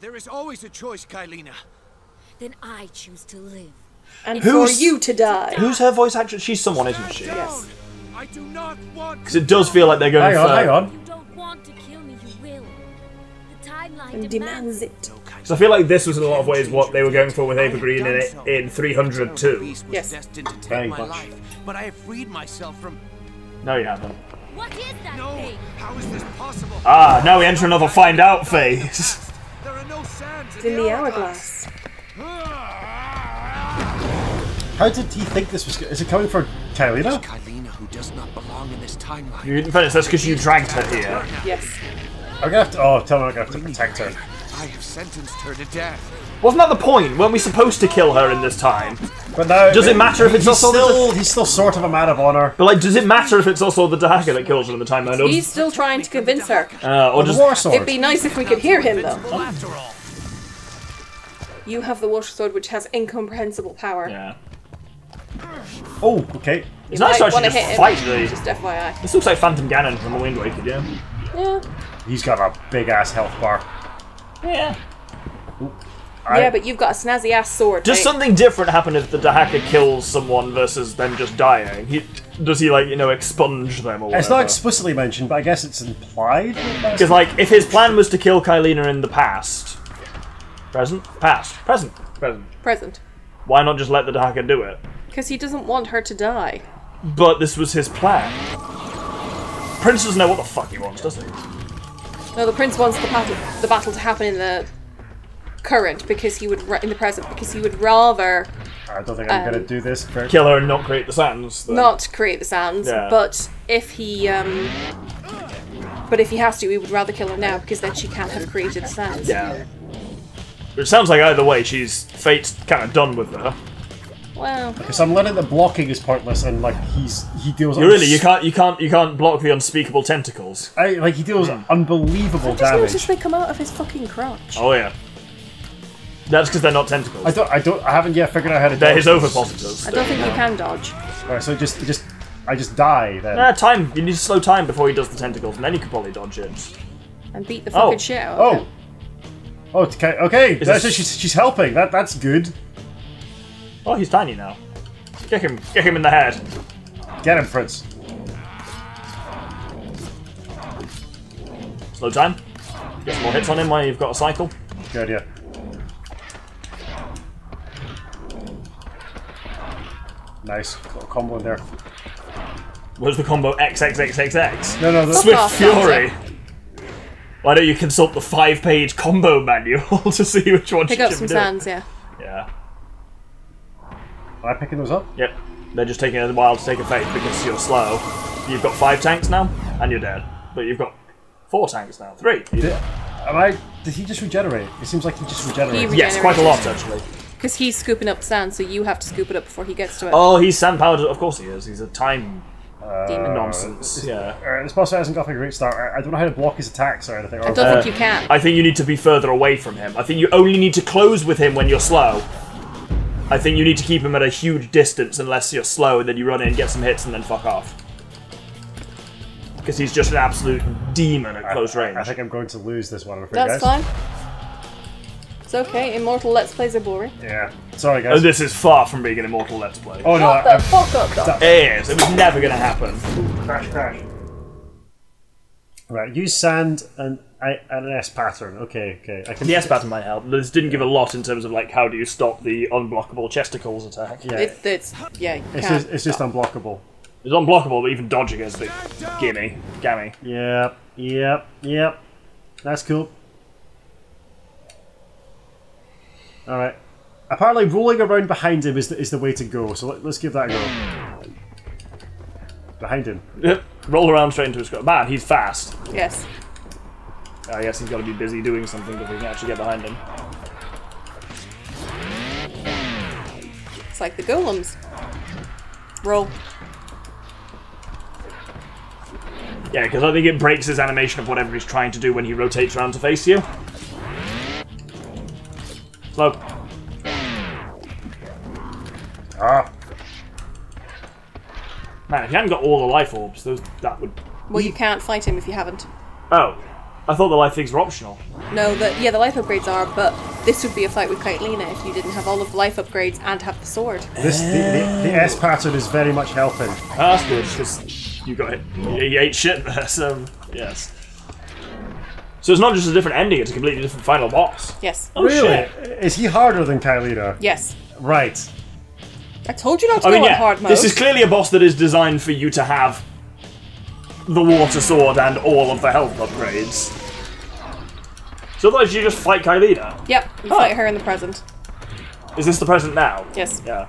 There is always a choice, Kaileena. Then I choose to live. And for you to die. Who's her voice actress? She's someone, isn't she? Yes. I do not want. Because it does feel like they're going for... Hang on. You don't want to kill me, you will. The timeline And demands it. Because I feel like this was in a lot of ways what they were going for with Ava Green in 302. Yes. Very much. But I have freed myself from. No, you haven't. What is that No, thing? how is this possible? Ah, now we enter another find out phase. There are no sands It's in the hourglass. How did he think this was? Is it coming for Kaileena? Kaileena, who does not belong in this timeline. You didn't finish, that's because you dragged her here. Yes. I'm gonna have to. Oh, tell me I'm gonna have to protect her. I have sentenced her to death. Wasn't that the point? Weren't we supposed to kill her in this time? But now, Does it matter if it's also he's still sort of a man of honor. But like, does it matter if it's also the Dahaka that kills her in the timeline? Or He's still trying to convince her. or The just war sword. It'd be nice if we could hear him, though. After all. You have the water sword, which has incomprehensible power. yeah. Oh, okay. It's nice to actually just fight the. Just FYI. This looks like Phantom Ganon from the Wind Waker, yeah. Yeah. He's got a big ass health bar. Yeah. Yeah, but you've got a snazzy ass sword. Does mate. something different happen if the Dahaka kills someone versus them just dying? Does he like expunge them or whatever? It's not explicitly mentioned, but I guess it's implied. Because like, if his plan was to kill Kaileena in the past, present, why not just let the Dahaka do it? Because he doesn't want her to die. But this was his plan. Prince doesn't know what the fuck he wants, does he? No, the prince wants the battle to happen in the current because he would in the present because he would rather I don't think I'm gonna do this. Kill her and not create the sands. Then. not create the sands. Yeah. But if he has to, he would rather kill her now because then she can't have created the sands. Yeah. Which sounds like either way, fate's kind of done with her. Well, Because I'm letting the blocking is pointless, and like he deals. You can't block the unspeakable tentacles. He deals unbelievable I just noticed damage. they come out of his fucking crotch. Oh yeah. That's because they're not tentacles. I haven't yet figured out how to. They're his dodge ovipositors. I don't think you can dodge. this. Right, so I just die then. Time. You need to slow time before he does the tentacles, and then you can probably dodge it. And beat the fucking shit out of him. Okay. That's she's helping. That's good. Oh, he's tiny now. Kick him in the head. Get him, Prince. Slow time. Get some more hits on him while you've got a cycle. Good idea. Nice little combo in there. Where's the combo XXXXX? No. Swift off, Fury. Why don't you consult the 5-page combo manual to see which one Pick you up can some do? sands, yeah. Yeah. Am I picking those up? Yep. They're just taking a while to take effect because you're slow. You've got 5 tanks now, and you're dead. But you've got 4 tanks now. 3. Did he just regenerate? It seems like he just regenerated. Yes, quite a lot actually. Because he's scooping up sand, so you have to scoop it up before he gets to it. Oh, he's sand powered. Of course he is. He's a time Demon. nonsense. Yeah. This boss hasn't got a great start. I don't know how to block his attacks or anything. I don't think you can. I think you need to be further away from him. I think you only need to close with him when you're slow. I think you need to keep him at a huge distance unless you're slow, and then you run in, get some hits, and then fuck off. Because he's just an absolute demon at close range. I think I'm going to lose this one, I'm afraid, That's guys. fine. It's okay. Immortal Let's Plays are boring. Yeah. Sorry, Oh, guys. this is far from being an Immortal Let's Play. Oh no. Shut the fuck up, Doc. It is. It was never going to happen. Crash. Right, use sand and an S pattern. Okay. I can. The S pattern might help. This didn't give a lot in terms of like how do you stop the unblockable chesticles attack. Yeah. It's It's just unblockable. It's unblockable, but even dodging is a bit gammy. Yep. That's cool. Alright. Apparently rolling around behind him is the way to go, so let's give that a go. Behind him. Yep. Roll around straight into his screen. Man, he's fast. Yes. I guess he's got to be busy doing something before we can actually get behind him. It's like the golems. Roll. Yeah, because I think it breaks his animation of whatever he's trying to do when he rotates around to face you. Slow. Ah. Man, if you hadn't got all the life orbs, that would... Well, you can't fight him if you haven't. Oh. I thought the life things were optional. No, the life upgrades are, but this would be a fight with Kaileena if you didn't have all of the life upgrades and have the sword. The S pattern is very much helping. Oh, that's good, because you got it. You ate shit there, so yes. So it's not just a different ending, it's a completely different final boss. Yes. Oh, Really? shit. Is he harder than Kaileena? Yes. Right. I told you not to go on hard mode. This is clearly a boss that is designed for you to have the water sword and all of the health upgrades. So otherwise you just fight Kaileena? Yep, you fight her in the present. Is this the present now? Yes. Yeah.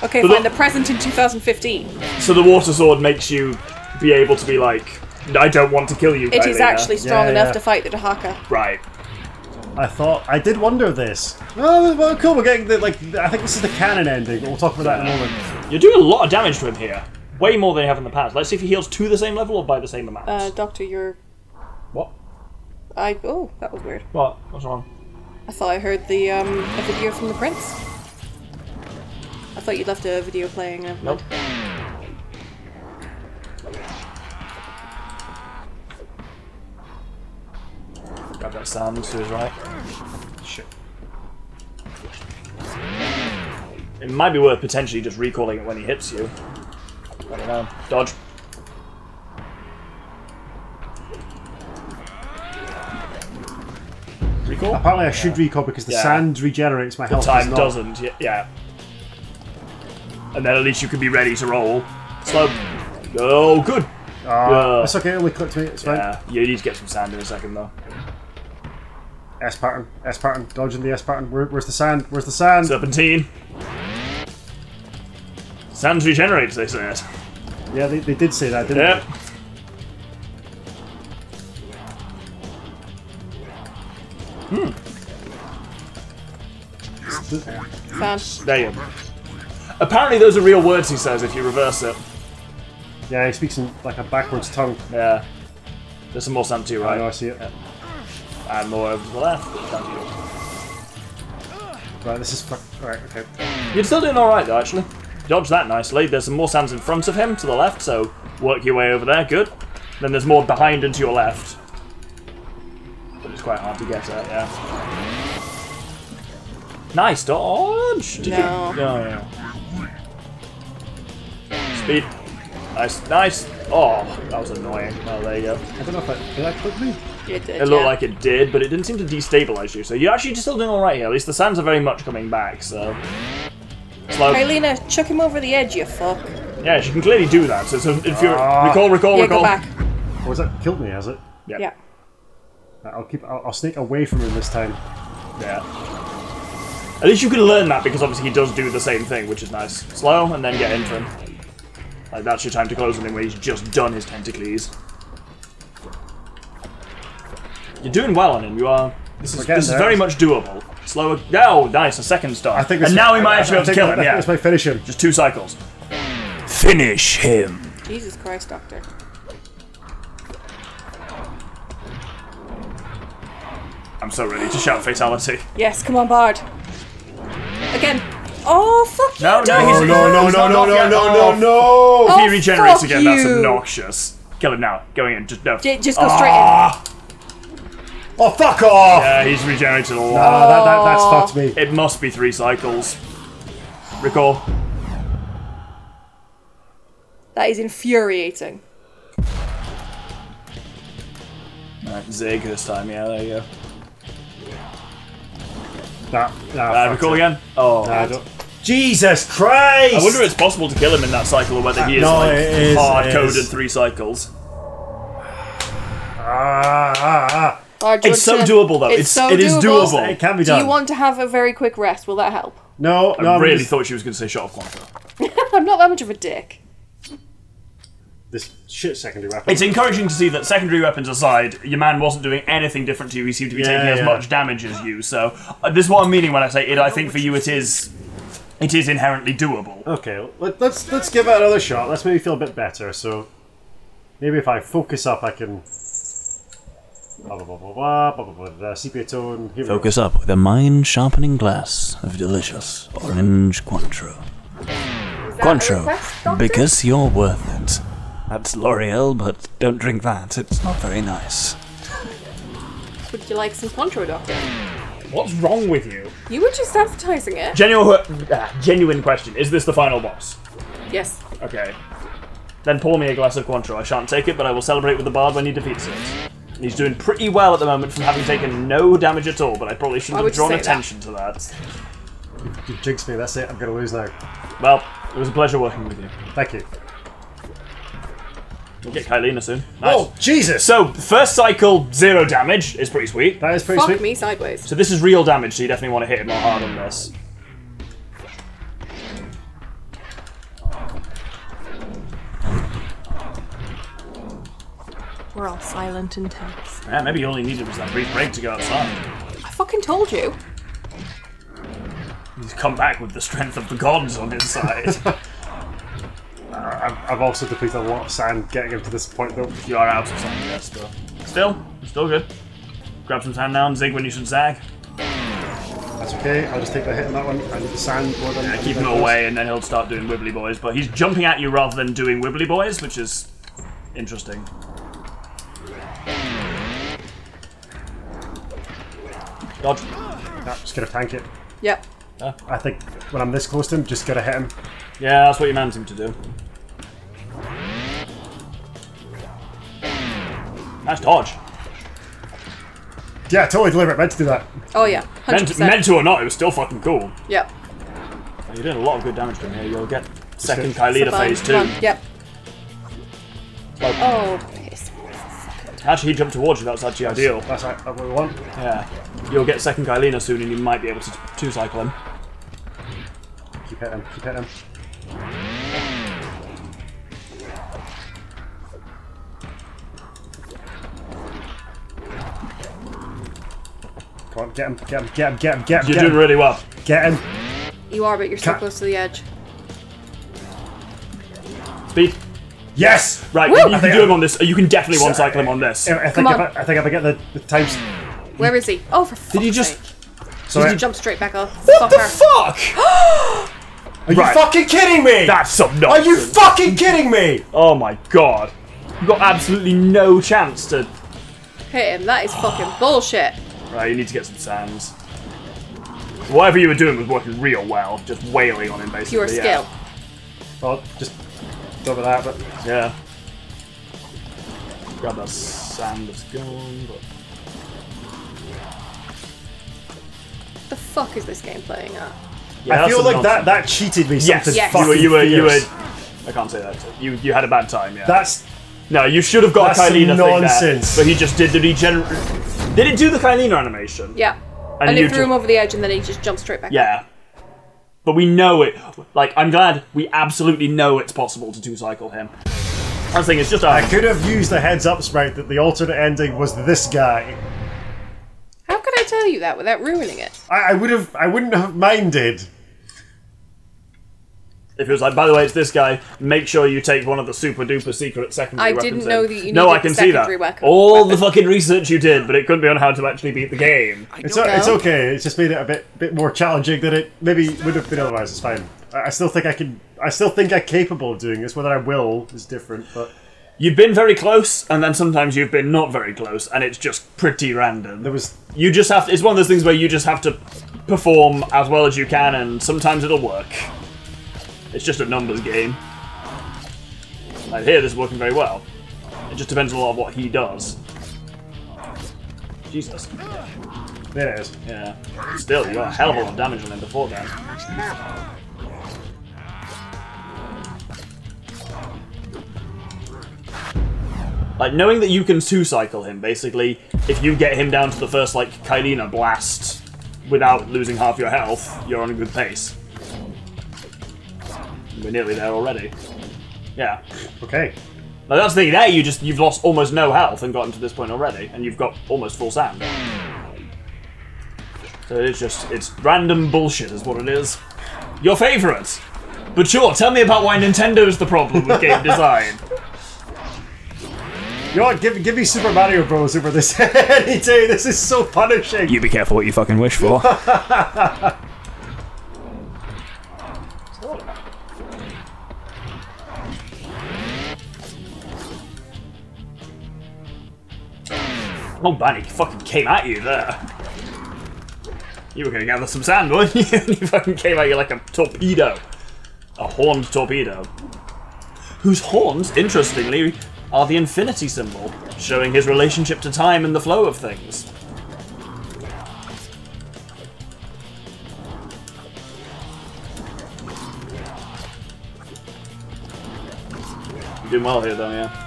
Okay, But fine, the present in 2015. So the water sword makes you be able to be like, I don't want to kill you, It is Kaileena. actually strong Yeah, enough yeah. to fight the Dahaka. Right. I did wonder this. Oh, well, cool, we're getting the, I think this is the canon ending, but we'll talk about that in a moment. You're doing a lot of damage to him here. Way more than you have in the past. Let's see if he heals to the same level or by the same amount. Doctor, you're... What? Oh, that was weird. What? What's wrong? I thought I heard the, a video from the Prince. I thought you'd left a video playing. Nope. Grab that sound to his right. Shit. It might be worth potentially just recalling it when he hits you. I don't know. Dodge. Recall? Apparently I should recall because the Yeah. sand regenerates my health. Time does not. doesn't, yeah. And then at least you can be ready to roll. Slow. Oh, good. It's okay, only clicked me, it's fine. Yeah, you need to get some sand in a second though. S pattern, dodging the S pattern. Where's the sand? Where's the sand? Serpentine. Sand regenerates, they said. Yeah, they did say that, didn't Yep. Fan. There you go. Apparently those are real words he says if you reverse it. they? Yeah, he speaks in like a backwards tongue. Yeah. There's some more sand to your I right. know, I see it. And more over to the left. Down to you. Right, this is right, okay. You're still doing alright though, actually. Dodge that nicely. There's some more sands in front of him to the left, so work your way over there. Good. Then there's more behind and to your left. But it's quite hard to get at, yeah. Nice dodge! No. No. Speed. Nice, nice. Oh, that was annoying. Oh, there you go. I don't know if did that click me? It did, It looked like it did, but it didn't seem to destabilize you. So you're actually still doing alright here. At least the sands are very much coming back, so... Slow. Kaileena, chuck him over the edge, you fuck. Yeah, she can clearly do that. So if you recall, Yeah, recall. go back. Or was that killed me, has it? Yeah. Yeah. I'll sneak away from him this time. Yeah. At least you can learn that because obviously he does do the same thing, which is nice. Slow and then get in for him. Like that's your time to close on him when he's just done his tentacles. You're doing well on him. You are. This is very much doable. Slower. Oh, nice. A second star. I think and now we might actually be able to kill him. Yeah. This might finish him. Just 2 cycles. Finish him. Jesus Christ, Doctor. I'm so ready to shout fatality. Yes, come on, Bard. Again. Oh, fuck you, No, Doctor. No! If he Oh, regenerates fuck again, that's you. obnoxious. Kill him now. Going in. Just no. Just go straight in. Oh, fuck off! Yeah, he's regenerated a lot. That's fucked me. It must be 3 cycles. Recall. That is infuriating. Right, Zig this time. Yeah, there you go. Recall again. Oh. Jesus Christ! I wonder if it's possible to kill him in that cycle or whether he is No, like it is, hard-coded 3 cycles. Bard, It's so doable though. It is doable. It can be Do done. you want to have a very quick rest? Will that help? No, I really thought she was going to say shot of Quantra. I'm not that much of a dick. This shit secondary weapon. It's encouraging to see that secondary weapons aside, your man wasn't doing anything different to you. He seemed to be taking as much damage as you. So this is what I'm meaning when I say it. I think for you it is inherently doable. Okay, let's give it another shot. Let's maybe feel a bit better. So maybe if I focus up, I can. Sepia tone. Here we go. Focus up with a mind-sharpening glass of delicious orange Cointreau. Cointreau, because you're worth it. That's L'Oreal, but don't drink that. It's not very nice. Would you like some Contro, Doctor? What's wrong with you? You were just advertising it. Genuine question. Is this the final boss? Yes. Okay. Then pour me a glass of Cointreau. I shan't take it, but I will celebrate with the bard when he defeats it. He's doing pretty well at the moment from having taken no damage at all, but I probably shouldn't have drawn attention to that. You jinxed me, that's it. I'm going to lose now. Well, it was a pleasure working with you. Thank you. We'll get Kaileena soon. Nice. Oh, Jesus! So, first cycle, 0 damage is pretty sweet. That is pretty Fuck sweet. me sideways. So this is real damage, so you definitely want to hit him more hard on this. We're all silent and tense. Yeah, maybe you only needed was that brief break to go outside. I fucking told you. He's come back with the strength of the gods on his side. I've also depleted a lot of sand getting him to this point, though. You are out of sand, yes, but still good. Grab some sand now and zig when you should zag. That's okay, I'll just take the hit on that one. I need the sand more than... Yeah, keep him away and then he'll start doing wibbly boys, but he's jumping at you rather than doing wibbly boys, which is interesting. Dodge. Yeah, just gotta tank it. Yep. I think when I'm this close to him, just gotta hit him. Yeah, that's what your man seemed to do. Nice dodge. Yeah, totally deliberate. Meant to do that. Oh yeah, 100%. Meant to or not, it was still fucking cool. Yep. You're doing a lot of good damage from here. You'll get second good. Kaileena phase 2. Yep. Oh, piss. Actually, he jumped towards you. That was actually ideal. That's right. That's what we want. Yeah. You'll get second Kaileena soon, and you might be able to 2-cycle him. Keep hitting him. Keep hitting him. Come on, get him, get him, get him, get him, get him. You're doing really well. Get him. You are, but you're so close to the edge. Speed. Yes! Right, Woo! you can do him on this. You can definitely one-cycle him on this. I think if I get the times... Where is he? Oh, for fuck's Did you just... sake. Sorry. Did you jump straight back up? What the Fucker. fuck? Are you fucking kidding me? That's some Are nonsense. you fucking kidding me? Oh my god. You've got absolutely no chance to... Hit him. That is fucking bullshit. Right, you need to get some sands. Whatever you were doing was working real well. Just wailing on him, basically. Pure skill. Well, just over that, but... Yeah. Grab that sand that's gone, but... The fuck is this game playing at? Yeah, I feel that's like some that cheated me something Yes. fucking you were fierce. I can't say that. You had a bad time, yeah. That's... No, you should have got That's a Kaileena some thing nonsense. there, but he just did the regenerate... Did it do the Kaileena animation? Yeah. And And you it threw him over the edge and then he just jumped straight back up. Yeah. But we know it. Like, I'm glad we absolutely know it's possible to 2-cycle him. I was thinking, it's just... I could have used the heads-up sprite that the alternate ending was this guy. How could I tell you that without ruining it? I wouldn't have minded. If it was like, by the way, it's this guy, make sure you take one of the super-duper secret secondary weapons didn't know that you No, needed I can the see that. secondary All the fucking research you did, but it couldn't be on how to actually beat the game. It's okay. It's just made it a bit more challenging than it maybe would have been otherwise. It's fine. I still think I can. I still think I'm capable of doing this. Whether I will is different, but You've been very close, and then sometimes you've been not very close, and it's just pretty random. there was. You just have to, it's one of those things where you just have to perform as well as you can, and sometimes it'll work. It's just a numbers game. Like here, this is working very well. It just depends a lot on what he does. Jesus. There it is. Yeah. Still, you got a hell of a lot of damage on him before then. Like, knowing that you can 2-cycle him, basically, if you get him down to the first, like, Kaileena blast without losing half your health, you're on a good pace. We're nearly there already. Yeah. Okay. Like, that's the thing, there you've lost almost no health and gotten to this point already, and you've got almost full sand. So it's random bullshit is what it is. Your favourite! But sure, tell me about why Nintendo's the problem with game design. You know what? Give me Super Mario Bros. Over this any day. This is so punishing. You be careful what you fucking wish for. Oh man, he fucking came at you there. You were gonna gather some sand, weren't you? He fucking came at you like a torpedo. A horned torpedo. Whose horns, interestingly, are the infinity symbol, showing his relationship to time and the flow of things. You're doing well here, though, yeah.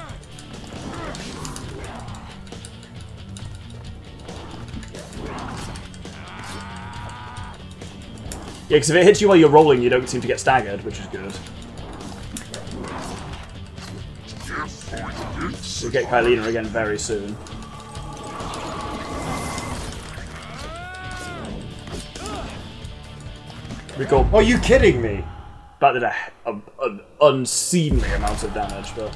Yeah, because if it hits you while you're rolling, you don't seem to get staggered, which is good. We'll get Kaileena again very soon. Recall. Are you kidding me? That did an unseemly amount of damage, but...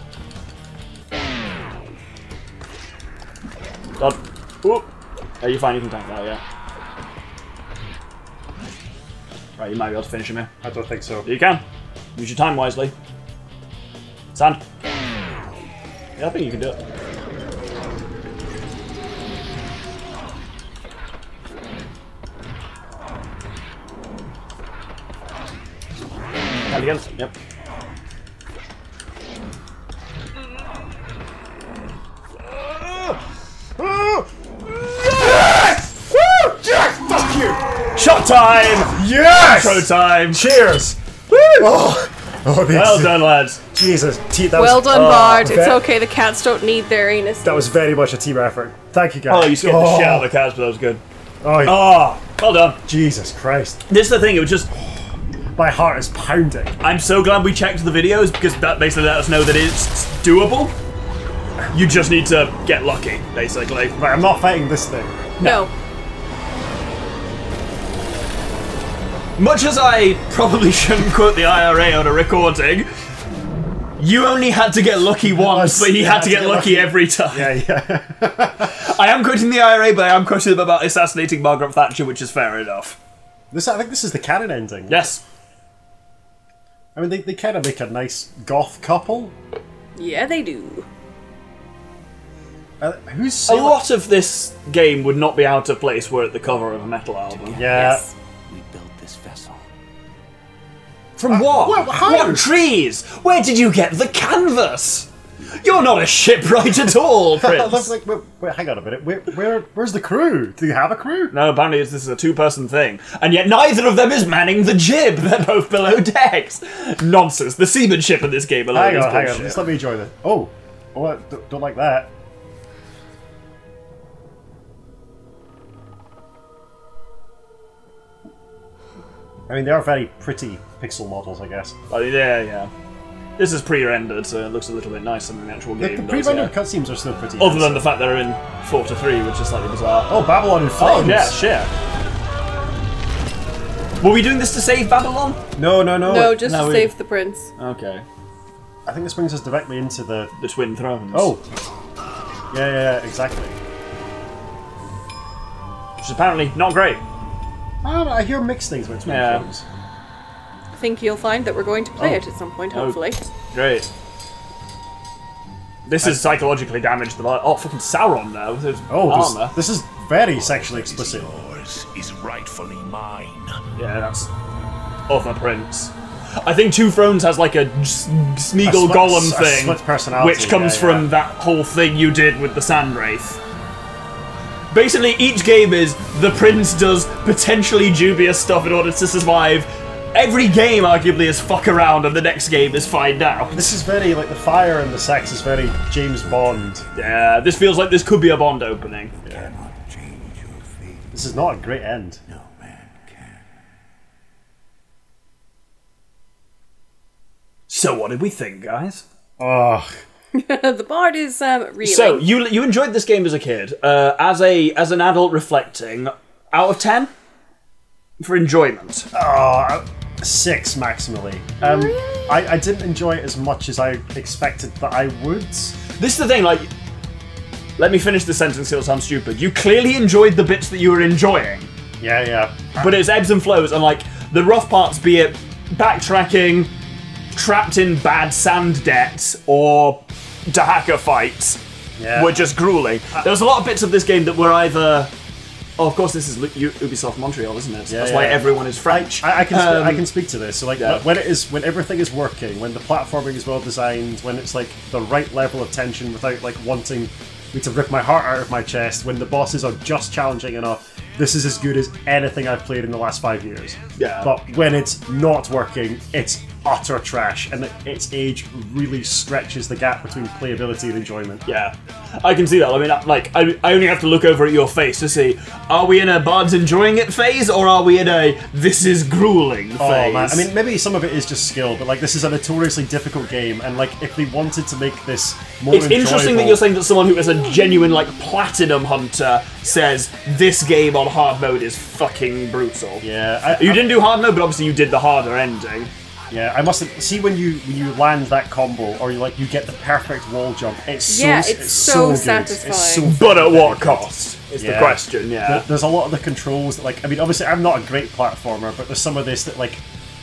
Done. Ooh. Oh, you're fine, you can tank that, yeah. Right, you might be able to finish him here. I don't think so. You can. Use your time wisely. Sand. Yeah, I think you can do it. And again. Yep. Yes! Woo! Yes! Fuck you! Shot time! Yes! Intro time! Cheers! Woo! Oh, Well done, lads. Jesus. That Well was, done, Bard. It's ve- okay, the cats don't need their anus. That was very much a team effort. Thank you, guys. Oh, you scared the shit out of the cats, but that was good. Oh, Oh, well done. Jesus Christ. This is the thing, it was just... My heart is pounding. I'm so glad we checked the videos, because that basically let us know that it's doable. You just need to get lucky, basically. Right, I'm not fighting this thing. No. Much as I probably shouldn't quote the IRA on a recording, you only had to get lucky once, but he had to get lucky every time. Yeah. I am quoting the IRA, but I am quoting them about assassinating Margaret Thatcher, which is fair enough. I think this is the canon ending. Yes. I mean, they kind of make a nice goth couple. Yeah, they do. Who's A lot of this game would not be out of place were it the cover of a metal album. Yeah. Yes. We built this vessel. From what? how? What trees? Where did you get the canvas? You're not a shipwright at all, Prince. Like, wait, hang on a minute. Where's the crew? Do you have a crew? No, apparently this is a two-person thing. And yet neither of them is manning the jib. They're both below decks. Nonsense. The seamanship in this game alone is Hang on. bullshit. Just let me enjoy this. Oh, don't like that. I mean, they are very pretty pixel models, I guess. Yeah. This is pre-rendered, so it looks a little bit nicer than the actual game The does, pre-rendered yeah. cutscenes are still pretty. Other than the fact they're in 4 to 3, which is slightly bizarre. Oh, Babylon in flames. Oh, yeah, shit. Were we doing this to save Babylon? No. No, just no, to we- save the prince. Okay. I think this brings us directly into the. The Twin Thrones. Oh. Yeah, exactly. Which is apparently not great. I don't know, I hear mixed things when it's Yeah. films. I think you'll find that we're going to play it at some point, hopefully. Great. This is psychologically damaged. Oh, fucking Sauron now with his armor. This is very sexually explicit. Yours is rightfully mine. Yeah, that's other Prince. I think Two Thrones has like a Smeagol split- Gollum a thing, split personality, which comes yeah. from that whole thing you did with the Sand Wraith. Basically, each game is the Prince does potentially dubious stuff in order to survive. Every game, arguably, is fuck around, and the next game is find out. This is very, like, the fire and the sex is very James Bond. Yeah, this feels like this could be a Bond opening. Cannot change your fate. This is not a great end. No man can. So, what did we think, guys? Oh, The Bard is reeling. So, you enjoyed this game as a kid. As an adult reflecting, out of 10? For enjoyment. 6 maximally. I didn't enjoy it as much as I expected that I would. This is the thing, like... Let me finish the sentence, it'll sound stupid. You clearly enjoyed the bits that you were enjoying. Yeah. But it's ebbs and flows, and like, the rough parts, be it backtracking, trapped in bad sand debts, or Dahaka fights, were just grueling. There was a lot of bits of this game that were either... Oh, of course, this is Ubisoft Montreal, isn't it? That's why everyone is French. I can speak to this. So, like, when everything is working, when the platforming is well designed, when it's like the right level of tension without like wanting me to rip my heart out of my chest, when the bosses are just challenging enough, this is as good as anything I've played in the last 5 years. Yeah. But when it's not working, it's utter trash, and its age really stretches the gap between playability and enjoyment. Yeah, I can see that. I mean, like, I only have to look over at your face to see, are we in a Bard's enjoying it phase, or are we in a this is grueling phase? Oh man, I mean, maybe some of it is just skill, but like, this is a notoriously difficult game, and like, if they wanted to make this more it's interesting that you're saying that someone who is a genuine, like, platinum hunter says this game on hard mode is fucking brutal. Yeah. You didn't do hard mode, but obviously you did the harder ending. Yeah, I must see when you land that combo, or you get the perfect wall jump. It's so satisfying. It's so but at what cost is the question? Yeah, there's a lot of the controls that, like, I mean, obviously I'm not a great platformer, but there's some of this that, like,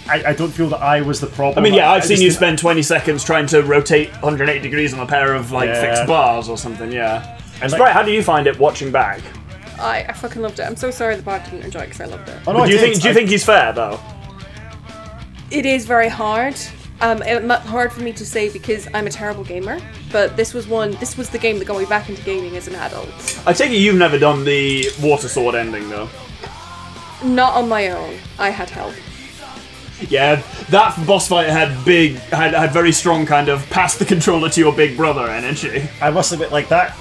I don't feel that I was the problem. I mean, yeah, I've seen you spend 20 seconds trying to rotate 180 degrees on a pair of like fixed bars or something. Yeah, and like, how do you find it watching back? I fucking loved it. I'm so sorry the Bard didn't enjoy it because I loved it. Oh, no, do you think he's fair though? It is very hard. It's hard for me to say because I'm a terrible gamer, but this was the game that got me back into gaming as an adult. I take it you've never done the water sword ending though? Not on my own. I had help. Yeah, that boss fight had very strong kind of pass the controller to your big brother energy. I must admit, like, that,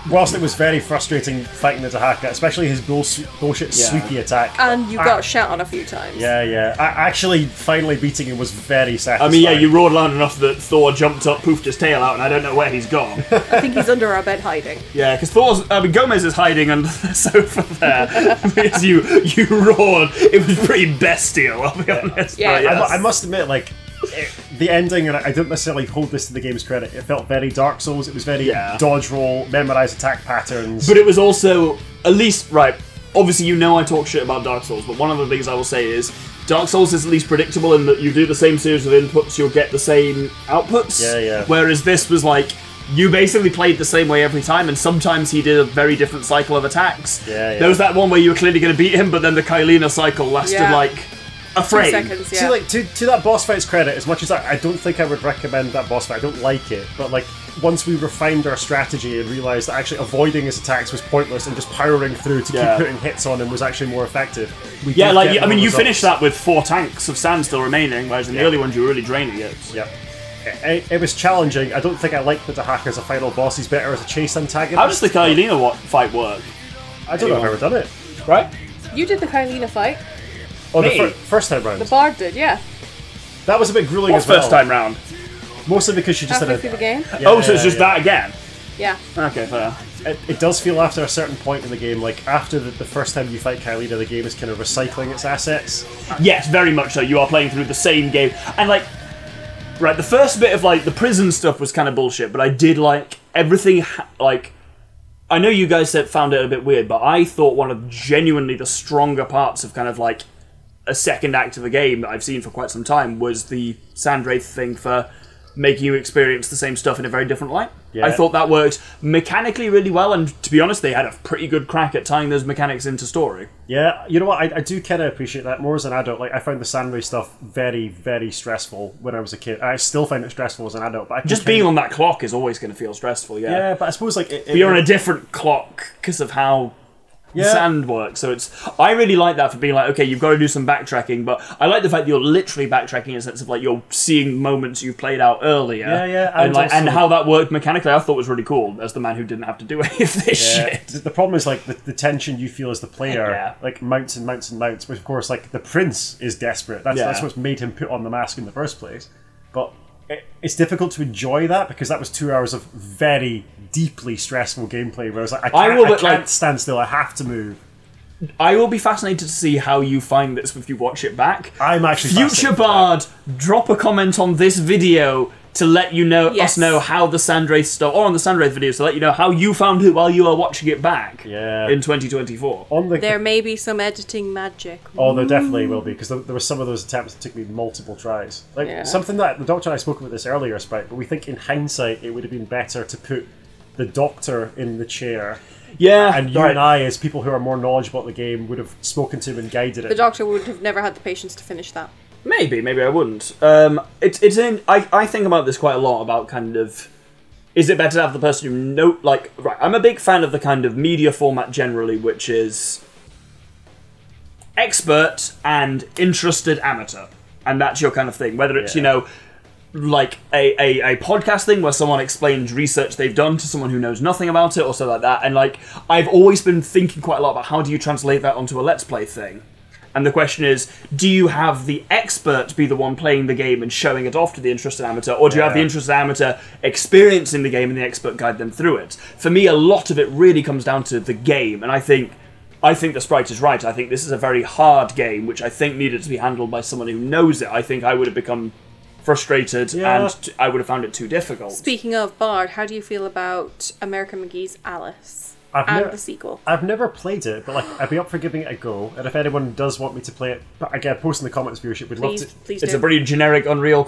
whilst it was very frustrating fighting the Dahaka, especially his bullshit sweepy attack. And you got shot on a few times. Yeah. Actually, finally beating him was very satisfying. I mean, yeah, you roared loud enough that Thor jumped up, poofed his tail out, and I don't know where he's gone. I think he's under our bed hiding. Yeah, because Gomez is hiding under the sofa there. Because you roared. It was pretty bestial, I'll be honest. Yeah. Yes. I must admit, like, the ending, and I don't necessarily hold this to the game's credit, it felt very Dark Souls. It was very dodge roll, memorize attack patterns. But it was also, at least, right, obviously you know I talk shit about Dark Souls, but one of the things I will say is Dark Souls is at least predictable in that you do the same series of inputs, you'll get the same outputs. Yeah. Whereas this was like, you basically played the same way every time, and sometimes he did a very different cycle of attacks. Yeah. There was that one where you were clearly going to beat him, but then the Kaileena cycle lasted like a frame. 2 seconds, yeah. See, like, to that boss fight's credit, as much as I don't think I would recommend that boss fight, I don't like it, but like, once we refined our strategy and realised that actually avoiding his attacks was pointless and just powering through to keep putting hits on him was actually more effective. You finished that with 4 tanks of sand still remaining, whereas in the early ones you were really draining it. Yeah. It was challenging. I don't think I like the Dahaka as a final boss. He's better as a chase antagonist. How does the Kaileena fight work? I don't know if I've ever done it. Right? You did the Kaileena fight. Oh, the first time round. The Bard did, yeah. That was a bit grueling as well. First time round? Mostly because she just Halfway had through the game? Yeah, so it's just that again? Yeah. Okay, fair. It does feel after a certain point in the game, like after the first time you fight Kaileena, the game is kind of recycling its assets. Yes, very much so. You are playing through the same game. And like, right, the first bit of like the prison stuff was kind of bullshit, but I did like everything, like, I know you guys found it a bit weird, but I thought one of genuinely the stronger parts of kind of like a second act of a game that I've seen for quite some time was the Sandwraith thing for making you experience the same stuff in a very different light. Yeah. I thought that worked mechanically really well, and to be honest, they had a pretty good crack at tying those mechanics into story. Yeah, you know what, I do kind of appreciate that more as an adult. Like, I found the Sandwraith stuff very, very stressful when I was a kid. I still find it stressful as an adult. But just being on that clock is always going to feel stressful, yeah. Yeah, but I suppose, like... But you're on a different clock because of how sand works, so I really like that for being like, okay, you've got to do some backtracking, but I like the fact that you're literally backtracking in a sense of like you're seeing moments you've played out earlier, and how that worked mechanically. I thought was really cool as the man who didn't have to do any of this shit. The problem is like the tension you feel as the player, like mounts and mounts and mounts. But of course, like the prince is desperate. That's what's made him put on the mask in the first place. But it's difficult to enjoy that because that was 2 hours of very deeply stressful gameplay where I was like, I can't stand still, I have to move. I will be fascinated to see how you find this if you watch it back. I'm actually Future Bard, drop a comment on this video to let you know us know how the Sandwraith stuff, or on the Sandwraith videos to let you know how you found it while you were watching it back in 2024. There may be some editing magic. Oh, there definitely will be, because there were some of those attempts that took me multiple tries. Like something that the Doctor and I spoke about this earlier, Sprite, but we think in hindsight it would have been better to put the doctor in the chair. Yeah, and you and I, as people who are more knowledgeable about the game, would have spoken to him and guided it. The doctor would have never had the patience to finish that. Maybe I wouldn't. I think about this quite a lot, about kind of, is it better to have the person who know, like, right, I'm a big fan of the kind of media format generally, which is expert and interested amateur. And that's your kind of thing. Whether it's, you know, like a podcast thing where someone explains research they've done to someone who knows nothing about it, or so like that. And like, I've always been thinking quite a lot about how do you translate that onto a Let's Play thing. And the question is, do you have the expert be the one playing the game and showing it off to the interested amateur, or do you have the interested amateur experiencing the game and the expert guide them through it? For me, a lot of it really comes down to the game, and I think the Sprite is right. I think this is a very hard game, which I think needed to be handled by someone who knows it. I think I would have become frustrated, and I would have found it too difficult. Speaking of Bard, how do you feel about American McGee's Alice and the sequel? I've never played it, but like, I'd be up for giving it a go. And if anyone does want me to play it, again, post in the comments, viewership, we'd love to. Please it's do. a pretty generic Unreal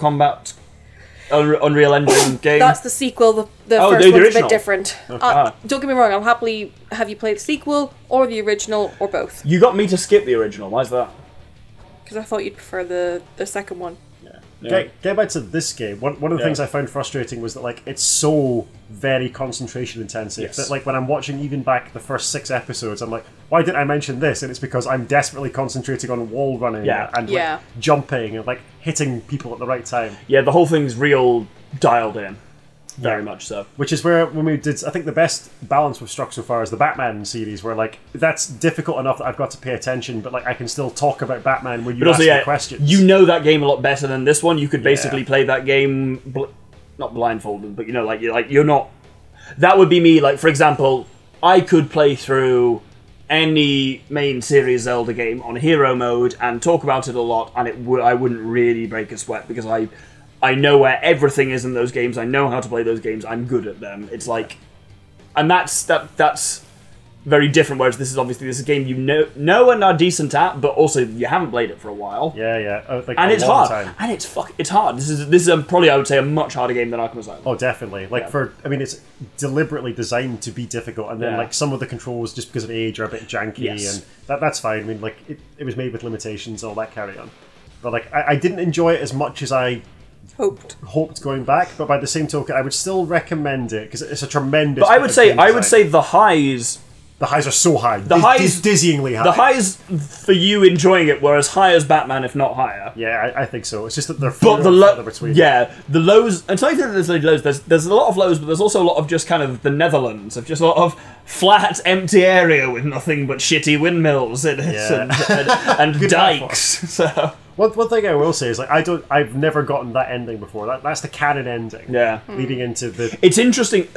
Engine game. That's the sequel. The first one's a bit different. Don't get me wrong, I'll happily have you play the sequel or the original or both. You got me to skip the original. Why's that? Because I thought you'd prefer the second one. Get back to this game. One of the things I found frustrating was that like it's so very concentration intensive that like when I'm watching even back the first 6 episodes, I'm like, why didn't I mention this? And it's because I'm desperately concentrating on wall running and like, jumping and like hitting people at the right time. Yeah, the whole thing's real dialed in. Very much so. Which is where, when we did, I think the best balance we've struck so far is the Batman series, where like that's difficult enough that I've got to pay attention, but like I can still talk about Batman when you ask me questions. You know that game a lot better than this one. You could basically play that game, not blindfolded, but you know, like you're not. That would be me. Like, for example, I could play through any main series Zelda game on hero mode and talk about it a lot, and I wouldn't really break a sweat because I know where everything is in those games. I know how to play those games. I'm good at them. It's like, and that's very different. Whereas this is a game you know and are decent at, but also you haven't played it for a while. Like and it's hard. Time. And it's hard. This is probably, I would say, a much harder game than Arkham Asylum. Oh, definitely. Like it's deliberately designed to be difficult, and then like some of the controls, just because of age, are a bit janky, and that's fine. I mean, like it was made with limitations, all that carry on. But like I didn't enjoy it as much as I hoped going back, but by the same token, I would still recommend it because it's a tremendous. But I would say the highs are so high. The highs, dizzyingly high. The highs for you enjoying it were as high as Batman, if not higher. Yeah, I think so. It's just that they're between. Yeah, the lows. And so I think there's lows. There's a lot of lows, but there's also a lot of just kind of the Netherlands, of just a lot of flat, empty area with nothing but shitty windmills and dikes. So. One thing I will say is, like, I've never gotten that ending before. That's the canon ending. Yeah. Leading into the. It's interesting.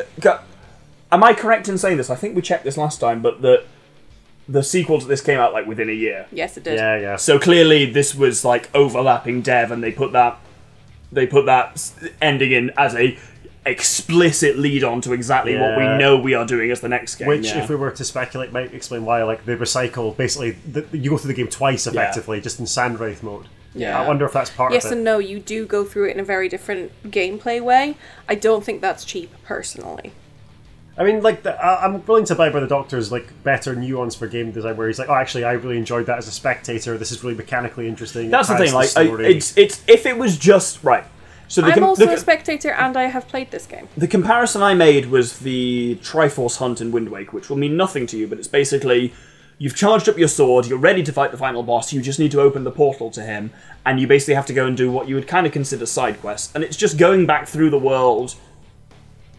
Am I correct in saying this? I think we checked this last time, but the sequel to this came out like within a year. Yes, it did. Yeah. So clearly, this was like overlapping dev, and they put that ending in as a explicit lead on to exactly what we know we are doing as the next game. Which, if we were to speculate, might explain why, like, they recycle, basically, you go through the game twice, effectively, just in Sandwraith mode. Yeah. I wonder if that's part of it. Yes and no, you do go through it in a very different gameplay way. I don't think that's cheap, personally. I mean, like, I'm willing to buy by the Doctor's, like, better nuance for game design, where he's like, oh, actually, I really enjoyed that as a spectator, this is really mechanically interesting. That's the thing, like, it's if it was just, right, so I'm also a spectator, and I have played this game. The comparison I made was the Triforce hunt in Wind Waker, which will mean nothing to you, but it's basically, you've charged up your sword, you're ready to fight the final boss, you just need to open the portal to him, and you basically have to go and do what you would kind of consider side quests, and it's just going back through the world,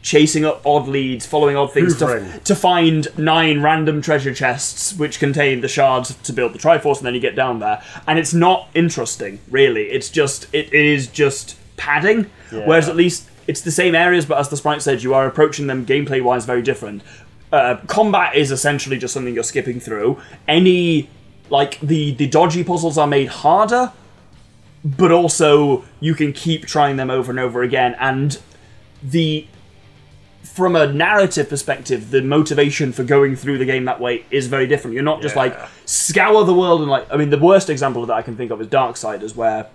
chasing up odd leads, following odd things to find 9 random treasure chests which contain the shards to build the Triforce, and then you get down there. And it's not interesting, really. It is just padding. Yeah. Whereas at least it's the same areas, but as the sprite said, you are approaching them gameplay-wise very different. Combat is essentially just something you're skipping through. The dodgy puzzles are made harder, but also you can keep trying them over and over again, and from a narrative perspective, the motivation for going through the game that way is very different. You're not just like, scour the world and like... I mean, the worst example of that I can think of is Darksiders, where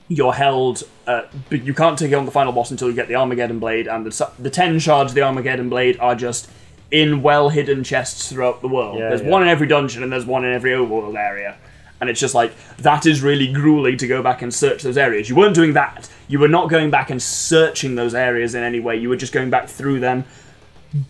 you're held. But you can't take on the final boss until you get the Armageddon Blade, and the 10 shards of the Armageddon Blade are just in well-hidden chests throughout the world. There's one in every dungeon, and there's one in every overworld area. And it's just like, that is really grueling to go back and search those areas. You weren't doing that. You were not going back and searching those areas in any way. You were just going back through them.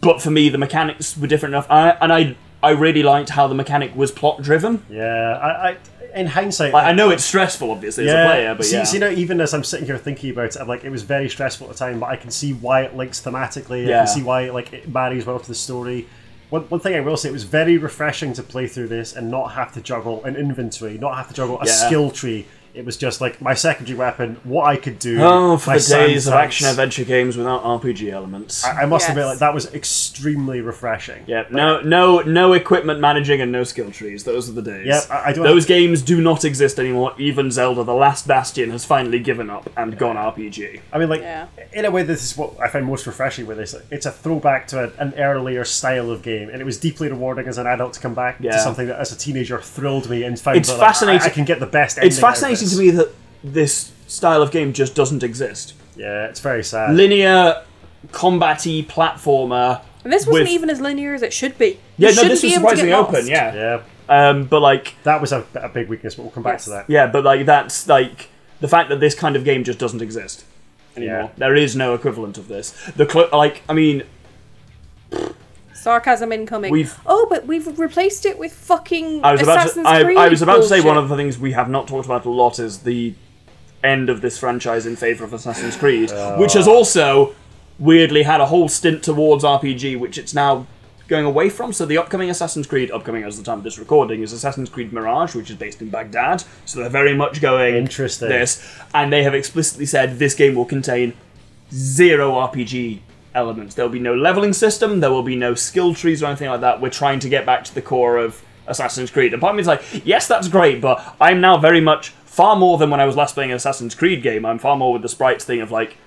But for me, the mechanics were different enough. I really liked how the mechanic was plot-driven. Yeah, in hindsight... I know it's stressful, obviously, as a player, but See, now, even as I'm sitting here thinking about it, I'm like, it was very stressful at the time, but I can see why it links thematically. I can see why it marries well to the story. One thing I will say, it was very refreshing to play through this and not have to juggle an inventory, not have to juggle a skill tree. It was just like my secondary weapon, what I could do. Oh, for the days of action-adventure games without RPG elements. I must admit, like, that was extremely refreshing. Yeah, no equipment managing and no skill trees. Those are the days. Yeah, those games do not exist anymore. Even Zelda, the last bastion, has finally given up and gone RPG. I mean, like, in a way, this is what I find most refreshing with this. It's a throwback to an earlier style of game, and it was deeply rewarding as an adult to come back to something that, as a teenager, thrilled me and found that fascinating. I can get the best ending. It's fascinating to me that this style of game just doesn't exist. Yeah, it's very sad. Linear, combat-y platformer. And this wasn't even as linear as it should be. Yeah, no, this was surprisingly open, Yeah. But like... That was a big weakness, but we'll come back to that. Yeah, but like, that's like... The fact that this kind of game just doesn't exist anymore. Yeah. There is no equivalent of this. Sarcasm incoming. But we've replaced it with fucking Assassin's Creed. I was about to say one of the things we have not talked about a lot is the end of this franchise in favour of Assassin's Creed, which has also weirdly had a whole stint towards RPG, which it's now going away from. So the upcoming Assassin's Creed, upcoming as the time of this recording, is Assassin's Creed Mirage, which is based in Baghdad. So they're very much going this, and they have explicitly said this game will contain 0 RPG elements. There will be no leveling system, there will be no skill trees or anything like that. We're trying to get back to the core of Assassin's Creed. And part of me is like, yes, that's great, but I'm now very much, far more than when I was last playing an Assassin's Creed game, I'm far more with the sprites thing of like,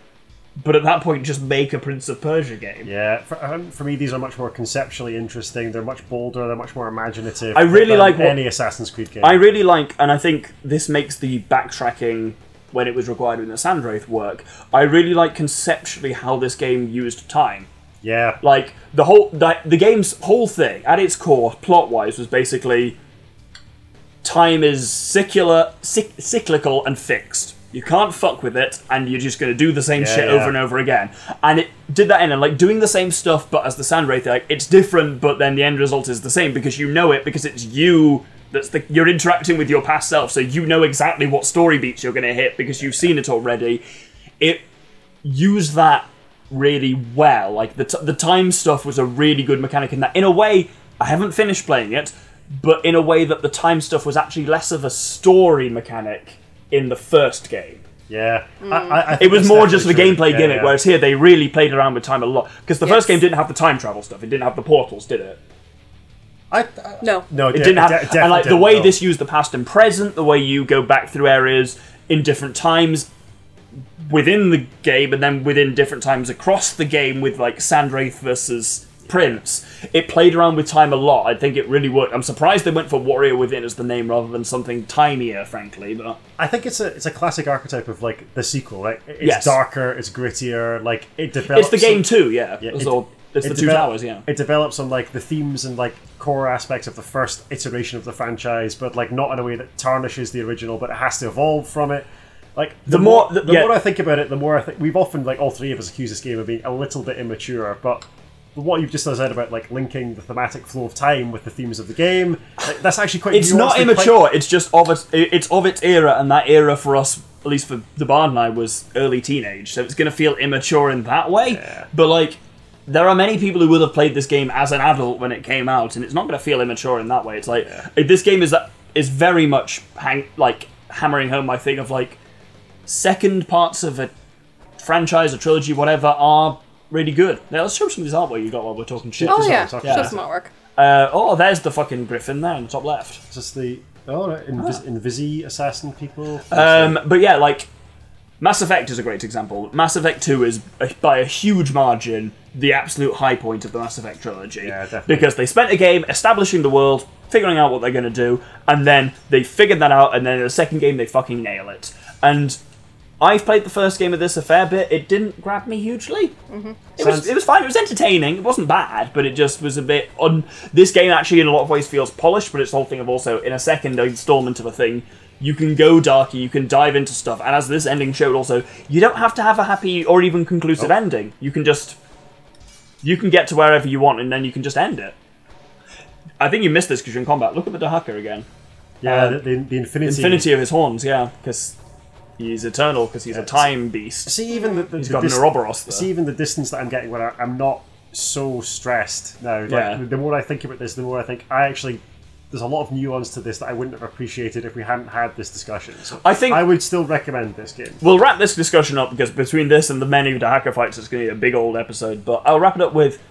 but at that point, just make a Prince of Persia game. Yeah, for me, these are much more conceptually interesting. They're much bolder. They're much more imaginative. I really like any Assassin's Creed game. I really like, and I think this makes the backtracking when it was required in the Sandwraith work. I really like conceptually how this game used time. Yeah, like the game's whole thing at its core, plot-wise, was basically time is cyclical and fixed. You can't fuck with it, and you're just going to do the same shit over and over again. And it did that in, and like doing the same stuff, but as the Sandwraith, like it's different, but then the end result is the same because you know it, because it's you. You're interacting with your past self, so you know exactly what story beats you're going to hit because you've seen it already. It used that really well. Like the time stuff was a really good mechanic in that. In a way, I haven't finished playing it, but in a way that the time stuff was actually less of a story mechanic in the first game. Yeah. I think it was more just a gameplay gimmick, whereas here they really played around with time a lot. Because the first game didn't have the time travel stuff. It didn't have the portals, did it? No, it didn't have. And like the way this used the past and present, the way you go back through areas in different times within the game, and then within different times across the game with like Sandwraith versus Prince, it played around with time a lot. I think it really worked. I'm surprised they went for Warrior Within as the name rather than something timier, frankly. But I think it's a classic archetype of like the sequel, right? It's darker, it's grittier, like it develops. It's the game too, It's the Two Towers, yeah. It develops on like the themes and like core aspects of the first iteration of the franchise, but like not in a way that tarnishes the original, but it has to evolve from it. Like the more I think about it, the more I think we've often, like all three of us, accused this game of being a little bit immature, but what you've just said about like linking the thematic flow of time with the themes of the game, like, that's actually quite. It's not immature. It's just of its era, and that era for us, at least for the Bard and I, was early teenage, so it's going to feel immature in that way. Yeah. But like, there are many people who will have played this game as an adult when it came out, and it's not going to feel immature in that way. It's like this game is very much hammering home my thing of like second parts of a franchise, a trilogy, whatever, are really good. Now let's show some of this artwork you got while we're talking shit. Oh yeah, show some artwork. There's the fucking griffin there in the top left. Is this the Invisi assassin people? But yeah, like Mass Effect is a great example. Mass Effect 2 is by a huge margin the absolute high point of the Mass Effect trilogy. Yeah, definitely. Because they spent a game establishing the world, figuring out what they're going to do, and then they figured that out, and then in the second game they fucking nail it. And I've played the first game of this a fair bit. It didn't grab me hugely. It was fine. It was entertaining. It wasn't bad, but it just was a bit on. This game actually, in a lot of ways, feels polished, but it's the whole thing of also in a second installment of a thing. You can go darker, you can dive into stuff, and as this ending showed also, you don't have to have a happy or even conclusive ending. You can just... You can get to wherever you want, and then you can just end it. I think you missed this because you're in combat. Look at the Dahaka again. Yeah, the infinity... Infinity of his horns, yeah, because he's eternal, because he's a time beast. See, even he's got an Ouroboros there. See, even the distance that I'm getting when I'm not so stressed now. Like, the more I think about this, the more I think, there's a lot of nuance to this that I wouldn't have appreciated if we hadn't had this discussion. So I think I would still recommend this game. We'll wrap this discussion up because between this and the many Dahaka fights, it's going to be a big old episode. But I'll wrap it up with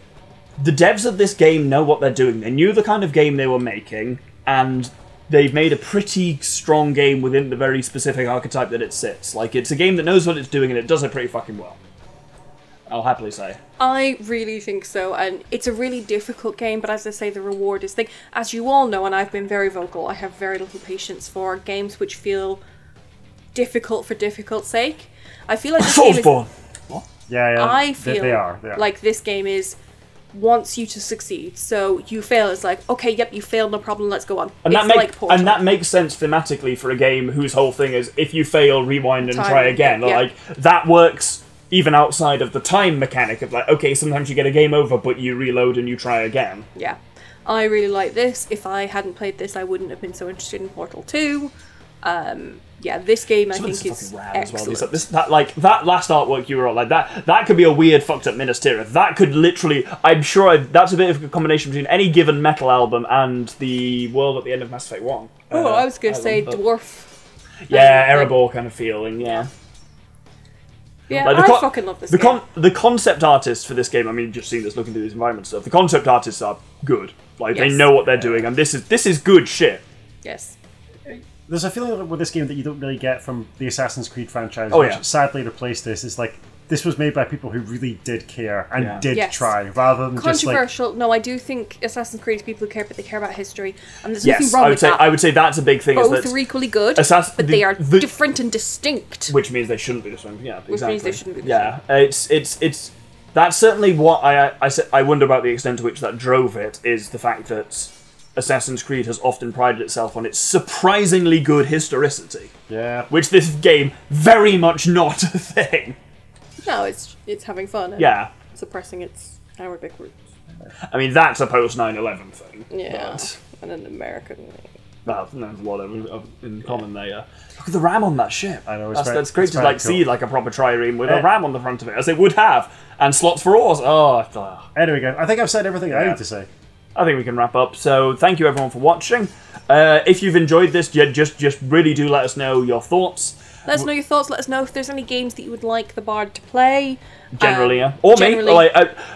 the devs of this game know what they're doing. They knew the kind of game they were making, and they've made a pretty strong game within the very specific archetype that it sits. Like, it's a game that knows what it's doing, and it does it pretty fucking well. I'll happily say. I really think so, and it's a really difficult game, but as I say, the reward is thing. As you all know, and I've been very vocal, I have very little patience for games which feel difficult for difficult's sake. I feel like this game is... What? Yeah, I feel they are. like this game wants you to succeed. So you fail, it's like, okay, yep, you failed, no problem, let's go on. And that makes sense thematically for a game whose whole thing is, if you fail, rewind and try again. Yeah. Like, that works even outside of the time mechanic of like, okay, sometimes you get a game over, but you reload and you try again. Yeah. I really like this. If I hadn't played this, I wouldn't have been so interested in Portal 2. Yeah, this game I think is excellent. That last artwork you were on, like that could be a weird fucked up Minas Tirith. That could literally, I'm sure that's a bit of a combination between any given metal album and the world at the end of Mass Effect 1. I was going to say Dwarf. Yeah, Erebor kind of feeling, yeah. Yeah, I fucking love this game. The concept artists for this game, I mean, just seeing this, looking through this environment stuff, the concept artists are good. Like, they know what they're doing, and this is good shit. Yes. There's a feeling with this game that you don't really get from the Assassin's Creed franchise, which sadly replaced this. It's like, this was made by people who really did care and did try, rather than controversial. just like... No, I do think Assassin's Creed people who care, but they care about history, and there's nothing wrong with that. I would say that's a big thing. Both are equally good, but they are different and distinct. Which means they shouldn't be the same. Yeah, exactly. Which means they shouldn't be the same. It's that's certainly what I wonder about the extent to which that drove it, is the fact that Assassin's Creed has often prided itself on its surprisingly good historicity. Yeah. Which this game very much not a thing. No, it's having fun and suppressing its Arabic roots. I mean, that's a post 9/11 thing. Yeah, and an American. Well, there's a lot in common there. Yeah. Look at the ram on that ship. I know, that's great to see like a proper trireme with a ram on the front of it, as it would have, and slots for oars. Anyway, guys, I think I've said everything I need to say. I think we can wrap up. So thank you everyone for watching. If you've enjoyed this, just really do let us know your thoughts. Let us know your thoughts. Let us know if there's any games that you would like the Bard to play. Generally, yeah. Or generally,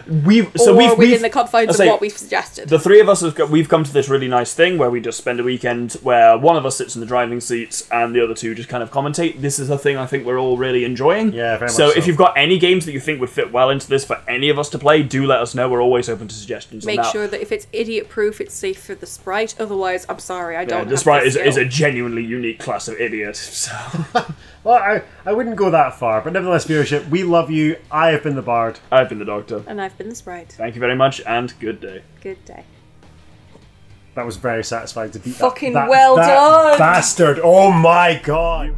me. We've within the confines of what we've suggested. The three of us we've come to this really nice thing where we just spend a weekend where one of us sits in the driving seats and the other two just kind of commentate. This is a thing I think we're all really enjoying. Yeah, very much so. If you've got any games that you think would fit well into this for any of us to play, do let us know. We're always open to suggestions. Make sure that if it's idiot-proof, it's safe for the sprite. Otherwise, I'm sorry, I don't. The sprite is a genuinely unique class of idiot. So. Well, I wouldn't go that far, but nevertheless, viewership, we love you. I have been the Bard. I've been the Doctor. And I've been the Sprite. Thank you very much, and good day. Good day. That was very satisfying to beat fucking that well done! Bastard! Oh my god!